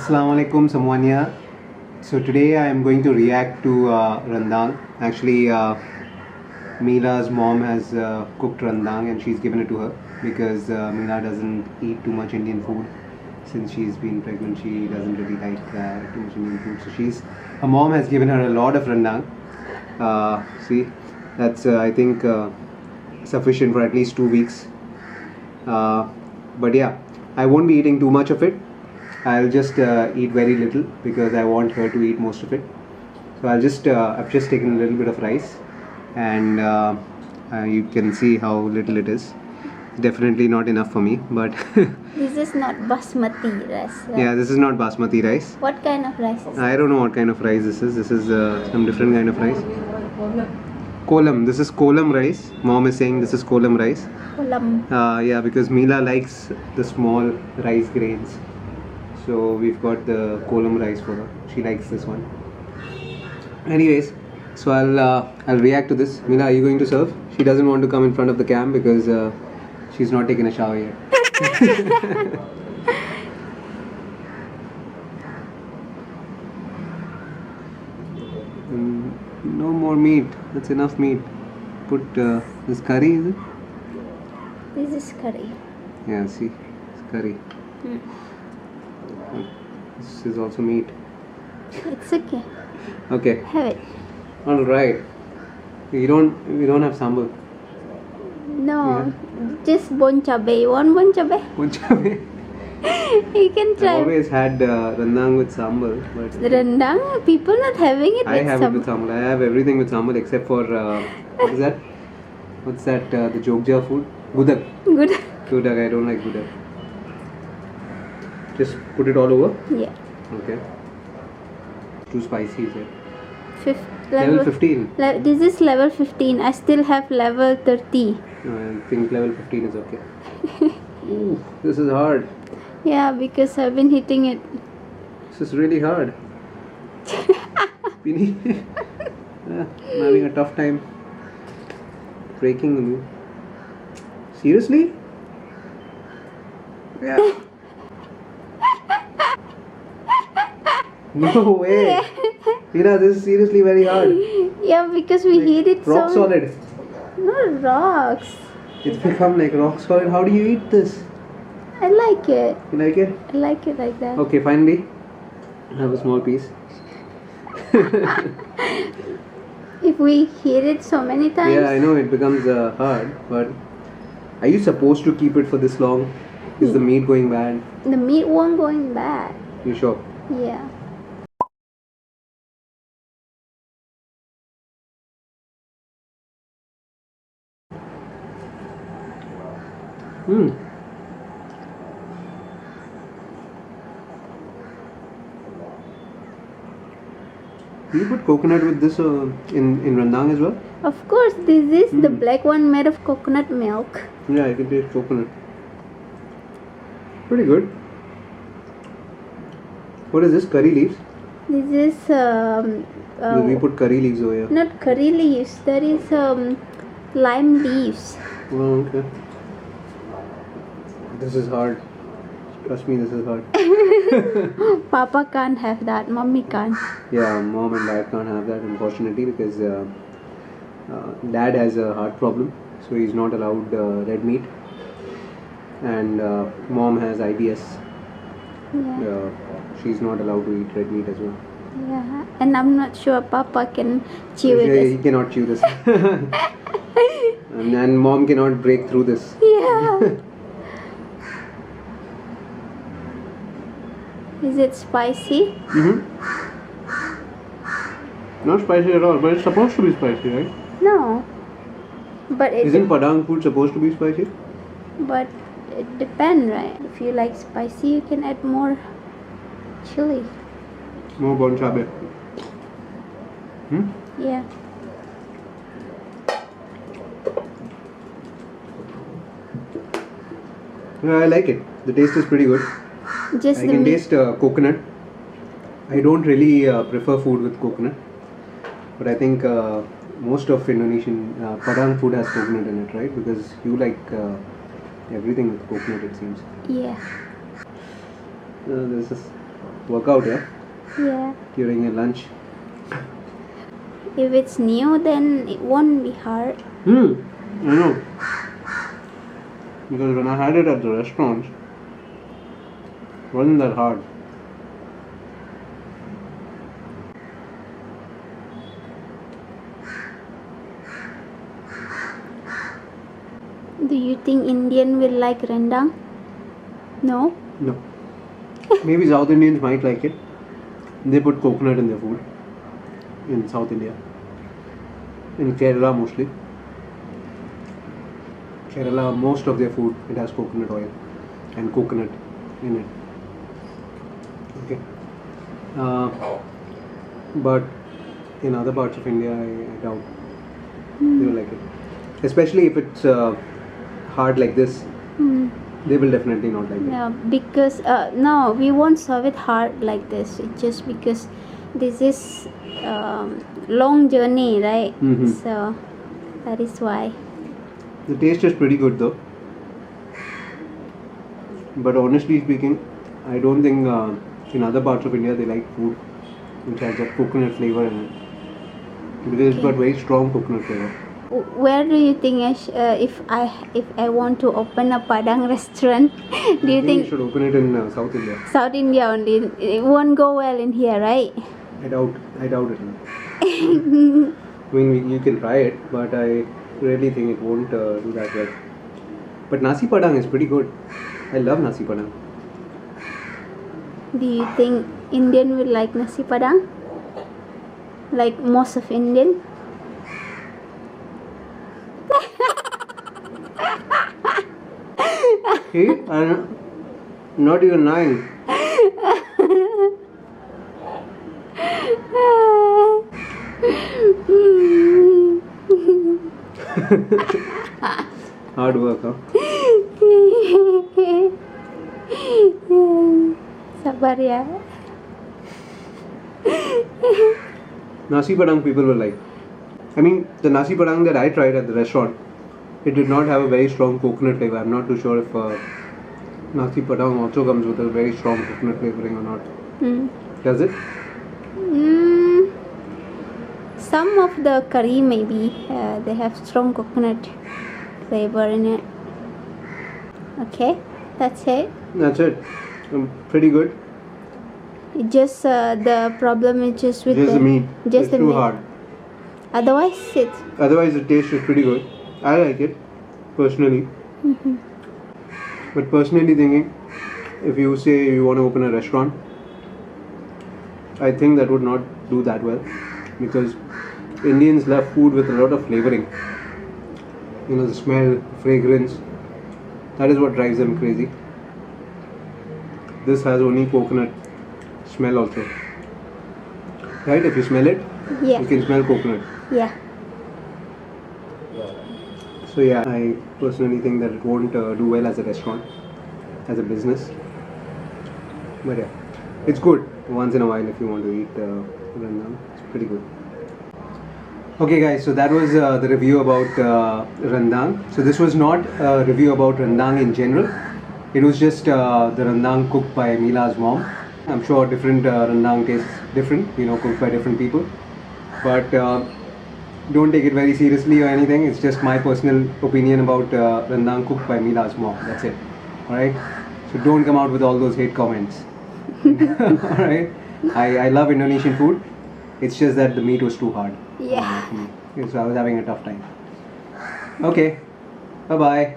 Assalamu alaikum, Samwania. So today I am going to react to rendang. Actually, Meela's mom has cooked rendang and she's given it to her because Meela doesn't eat too much Indian food. Since she's been pregnant, she doesn't really like too much Indian food. So her mom has given her a lot of rendang. See, that's I think sufficient for at least 2 weeks. But yeah, I won't be eating too much of it. I'll just eat very little because I want her to eat most of it. So I've just taken a little bit of rice, and you can see how little it is. Definitely not enough for me, but This is not basmati rice, right? yeah, this is not basmati rice. What kind of rice is I don't know what kind of rice this is. This is some different kind of rice. Kolam. This is kolam rice. Mom is saying this is kolam rice. kolam? Yeah, because Meela likes the small rice grains. So we've got the kolam rice for her. She likes this one. Anyways, so I'll react to this. Meela, are you going to serve? She doesn't want to come in front of the cam because she's not taken a shower yet. No more meat. That's enough meat. Put this curry, is it? This is curry. Yeah, see, it's curry. Mm. This is also meat. It's okay. Okay. Have it. All right. We don't have sambar. No, just bon chabe. You want bon chabe? Punjabi. You can I've try. always had rendang with sambar, but Rendang, people not having it I with have some. it with sambar. I have everything with sambar except for what is that? What's that? The Jogja food? Gudak. Good. Gudak. I don't like gudak. Just put it all over. Yeah. Okay. Too spicy, is it? Level 15. This is level 15. I still have level 30. I think level 15 is okay. Ooh, this is hard. Yeah, because I've been hitting it. This is really hard. Pini. Yeah, I'm having a tough time breaking the move. Seriously? Yeah. No way. Meera, this is seriously very hard. Yeah, because we hit it Rock so. solid. Not rocks. It's become like rock solid. How do you eat this? I like it. You like it? I like it like that. Okay, finally. I have a small piece. If we hit it so many times. Yeah, I know it becomes hard, but are you supposed to keep it for this long? Is the meat going bad? The meat won't going bad. You sure? Yeah. Hmm. Do you put coconut with this in rendang as well? Of course, this is the black one made of coconut milk. Yeah, I can taste coconut. Pretty good. What is this? Curry leaves? This is We put curry leaves over here. not curry leaves. That is lime leaves. Oh, okay. This is hard. Trust me, this is hard. Papa can't have that. Mommy can't. Yeah, mom and dad can't have that, unfortunately, because dad has a heart problem, so he's not allowed red meat, and mom has IBS. Yeah. She's not allowed to eat red meat as well. Yeah. And I'm not sure Papa can chew Yeah, it. he cannot chew this. and mom cannot break through this. Yeah. Is it spicy? Not spicy at all, but it's supposed to be spicy, right? No. But Isn't Padang food supposed to be spicy? But it depends, right? If you like spicy, you can add more chili. More bon chabe. Yeah. Yeah, I like it. The taste is pretty good. Just I the can meat. taste coconut. I don't really prefer food with coconut, but I think most of Indonesian Padang food has coconut in it, right? Because you like everything with coconut, it seems. Yeah. This is workout, yeah? Yeah. During your lunch. If it's new, then it won't be hard. I know. Because when I had it at the restaurant, it wasn't that hard. Do you think Indian will like rendang? No? No. Maybe South Indians might like it. They put coconut in their food. In South India. In Kerala mostly. Kerala, most of their food, it has coconut oil and coconut in it. Okay. But in other parts of India, I doubt they will like it. Especially if it's hard like this, Hmm. they will definitely not like it. No, because no, we won't serve it hard like this. It's just because this is long journey, right? Mhm. So that is why. The taste is pretty good though. But honestly speaking, I don't think in other parts of India they like food which has that coconut flavor in it. Because it's got very strong coconut flavor. Where do you think if I want to open a Padang restaurant, do you I think think you should open it in South India. South India only? It won't go well in here, right? I doubt it. I mean, you can try it, but I really think it won't do that well. But Nasi Padang is pretty good. I love Nasi Padang. Do you think Indian will like nasi padang? Like most of Indian? Hey, I'm not even lying. Hard work, huh? Sabar ya. Nasi Padang people will like. I mean, the Nasi Padang that I tried at the restaurant, it did not have a very strong coconut flavor. I'm not too sure if Nasi Padang also comes with a very strong coconut flavoring or not. Does it? Some of the curry maybe they have strong coconut flavor in it. Okay, that's it. That's it. Pretty good. It just the problem is just with Just the meat. Just It's the too meat. hard. Otherwise, it. Otherwise, the taste is pretty good. I like it, personally. But personally thinking, if you say you want to open a restaurant, I think that would not do that well. Because Indians love food with a lot of flavoring. You know, the smell, fragrance. That is what drives them crazy. This has only coconut smell also. Right? If you smell it, Yeah. you can smell coconut. Yeah. So yeah, I personally think that it won't do well as a restaurant, as a business. But yeah, it's good once in a while if you want to eat rendang. It's pretty good. Okay guys, so that was the review about rendang. So this was not a review about rendang in general. It was just the rendang cooked by Mila's mom. I'm sure different rendang tastes different, you know, cooked by different people. But don't take it very seriously or anything. It's just my personal opinion about rendang cooked by Mila's mom. That's it. Alright? So don't come out with all those hate comments. Alright? I love Indonesian food. It's just that the meat was too hard. Yeah. So I was having a tough time. Okay. Bye bye.